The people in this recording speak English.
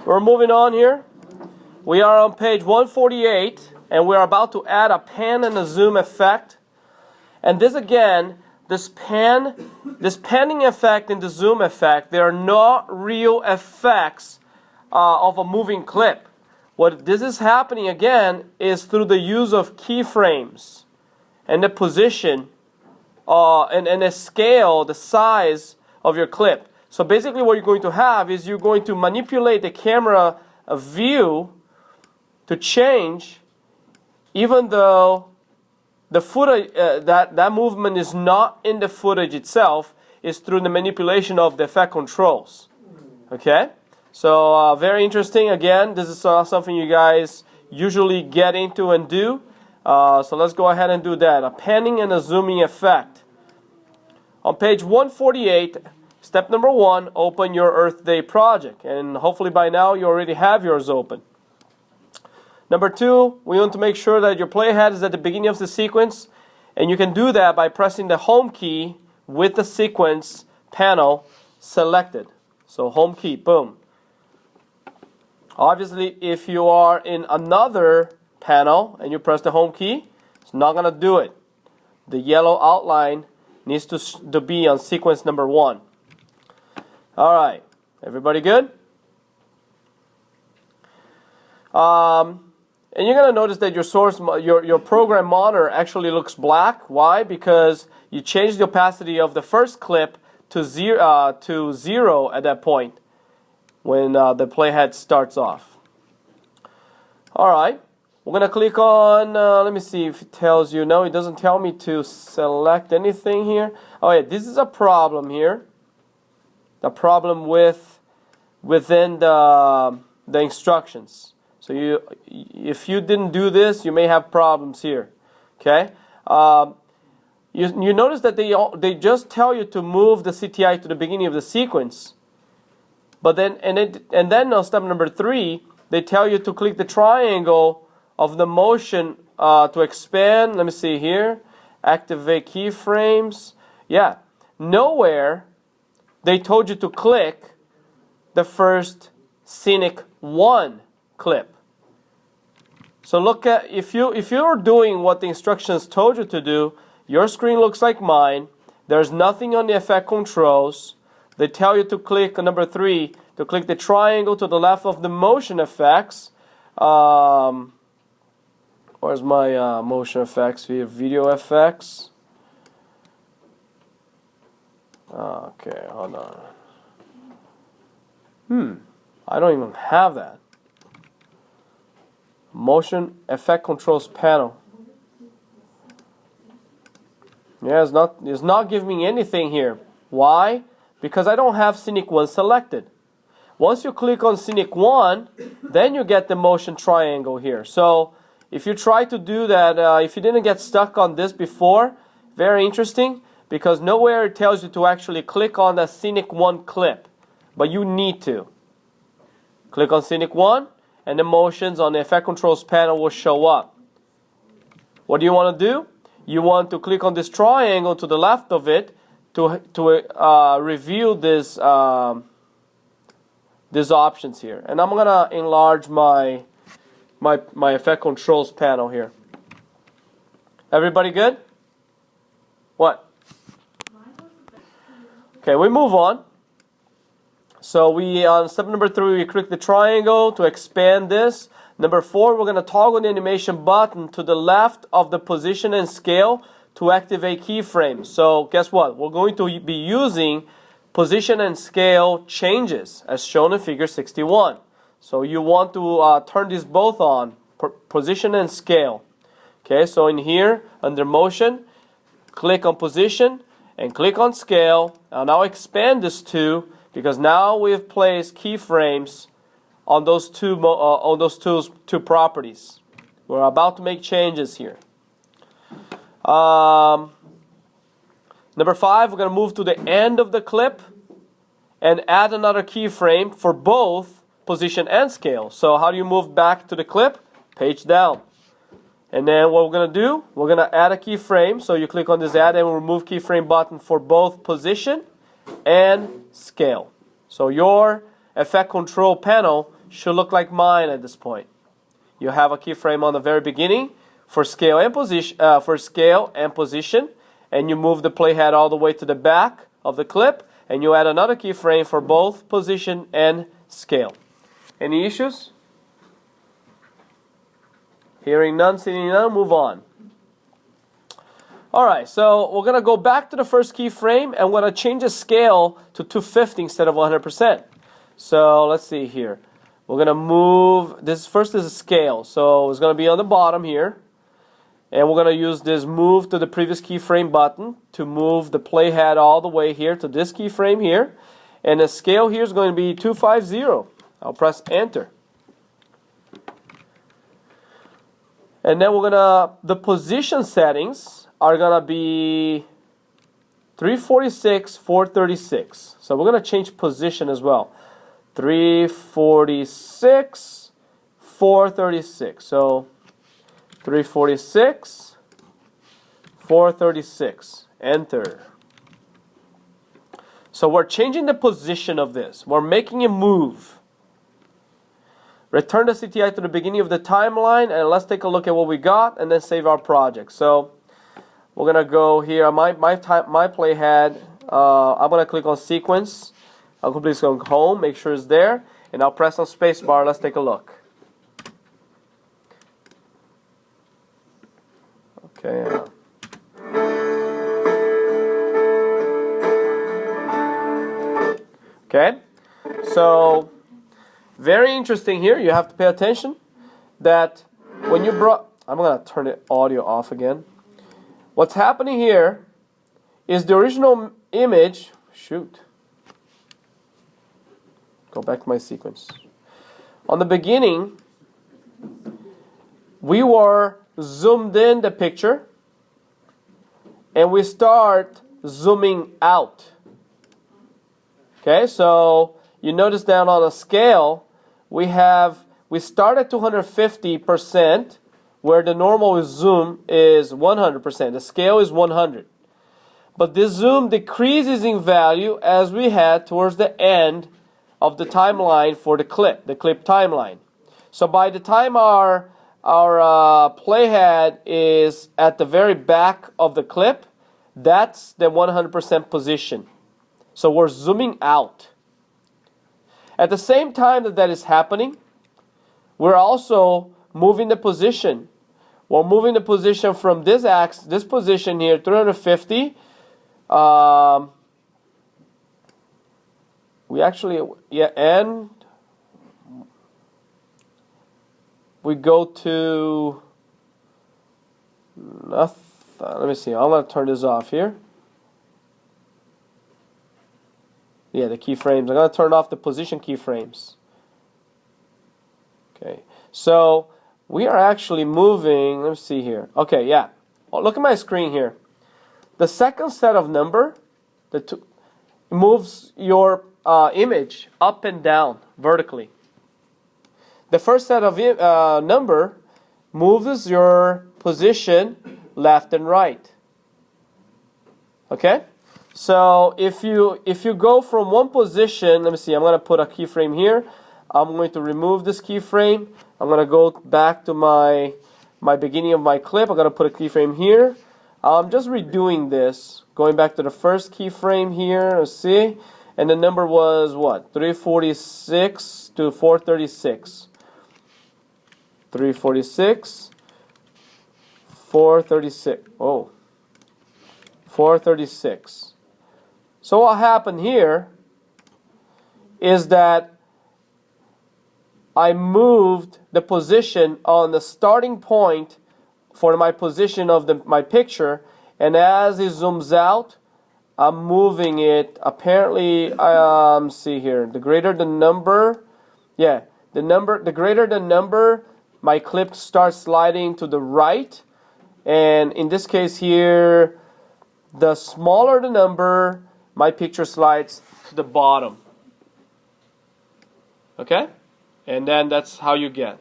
We're moving on here. We are on page 148, and we're about to add a pan and a zoom effect. And this again, this panning effect and the zoom effect, they are not real effects of a moving clip. What this is happening again is through the use of keyframes and the position and the scale, the size of your clip. So basically what you're going to have is you're going to manipulate the camera view to change, even though the footage, that movement is not in the footage itself, is through the manipulation of the effect controls. Okay? So very interesting. Again, this is something you guys usually get into and do. So let's go ahead and do that. A panning and a zooming effect. On page 148, step number 1, open your Earth Day project. And hopefully by now you already have yours open. Number 2, we want to make sure that your playhead is at the beginning of the sequence. And you can do that by pressing the home key with the sequence panel selected. So home key, boom. Obviously, if you are in another panel and you press the home key, it's not going to do it. The yellow outline needs to be on sequence number 1. All right, everybody good? And you're going to notice that your program monitor actually looks black. Why? Because you changed the opacity of the first clip to zero at that point when the playhead starts off. All right, we're going to click on, let me see if it tells you. No, it doesn't tell me to select anything here. Oh yeah, this is a problem here. The problem within the instructions. So if you didn't do this, you may have problems here. Okay. You notice that they just tell you to move the CTI to the beginning of the sequence, but then and then on step number 3, they tell you to click the triangle of the motion to expand. Let me see here. Activate keyframes. Yeah. Nowhere they told you to click the first Scenic 1 clip. So look at, if you're doing what the instructions told you to do, your screen looks like mine. There's nothing on the effect controls. They tell you to click on number 3, to click the triangle to the left of the motion effects. Where's my motion effects here? Video effects. Okay, hold on. I don't even have that. Motion effect controls panel. Yeah, it's not giving me anything here. Why? Because I don't have Scenic 1 selected. Once you click on Scenic 1, then you get the motion triangle here. So if you try to do that, if you didn't get stuck on this before, very interesting, because nowhere it tells you to actually click on the Scenic 1 clip, but you need to. Click on Scenic 1, and the motions on the effect controls panel will show up. What do you want to do? You want to click on this triangle to the left of it to review these options here. And I'm gonna enlarge my effect controls panel here. Everybody good? What? Okay, we move on. So on step number 3, we click the triangle to expand this. Number 4, we're going to toggle the animation button to the left of the position and scale to activate keyframes. So guess what? We're going to be using position and scale changes as shown in figure 61. So you want to turn these both on, position and scale. Okay, so in here, under motion, click on position and click on scale. I'll now expand this to, because now we've placed keyframes on those two properties. We're about to make changes here. Number 5, we're going to move to the end of the clip and add another keyframe for both position and scale. So how do you move back to the clip? Page down. And then what we're going to do, we're going to add a keyframe. So you click on this add and remove keyframe button for both position and scale. So your effect control panel should look like mine at this point. You have a keyframe on the very beginning for scale and position, and you move the playhead all the way to the back of the clip, and you add another keyframe for both position and scale. Any issues? Hearing none, seeing none, move on. Alright, so we're going to go back to the first keyframe, and we're going to change the scale to 250 instead of 100%. So let's see here. We're going to move, this first is a scale, so it's going to be on the bottom here. And we're going to use this move to the previous keyframe button to move the playhead all the way here to this keyframe here. And the scale here is going to be 250. I'll press enter. And then we're going to, the position settings are going to be 346, 436. So we're going to change position as well. 346, 436. So 346, 436. Enter. So we're changing the position of this. We're making a move. Return the CTI to the beginning of the timeline, and let's take a look at what we got, and then save our project. So we're gonna go here. My playhead. I'm gonna click on sequence. I'll click on home. Make sure it's there, and I'll press on spacebar. Let's take a look. Okay. Okay. So very interesting here. You have to pay attention that when you brought. I'm gonna turn the audio off again. What's happening here is the original image. Shoot. Go back to my sequence. On the beginning, we were zoomed in the picture, and we start zooming out. Okay, so you notice down on a scale, we start at 250%, where the normal zoom is 100%. The scale is 100. But this zoom decreases in value as we head towards the end of the timeline for the clip timeline. So by the time our playhead is at the very back of the clip, that's the 100% position. So we're zooming out. At the same time that is happening, we're also moving the position. We're moving the position from this axis, this position here, 350. We actually, and we go to nothing. Let me see. I'm going to turn this off here. Yeah, the keyframes. I'm going to turn off the position keyframes. Okay. So we are actually moving. Let me see here. Okay, yeah. Oh, look at my screen here. The second set of number, moves your image up and down vertically. The first set of number moves your position left and right. Okay? So if you go from one position, let me see, I'm going to put a keyframe here. I'm going to remove this keyframe. I'm going to go back to my beginning of my clip. I'm going to put a keyframe here. I'm just redoing this. Going back to the first keyframe here, let's see. And the number was what? 346 to 436. 346, 436. Oh, 436. So what happened here is that I moved the position on the starting point for my position of my picture, and as it zooms out, I'm moving it. Apparently, see here, the greater the number, yeah, the greater the number, my clip starts sliding to the right, and in this case here, the smaller the number, my picture slides to the bottom. Okay? And then that's how you get.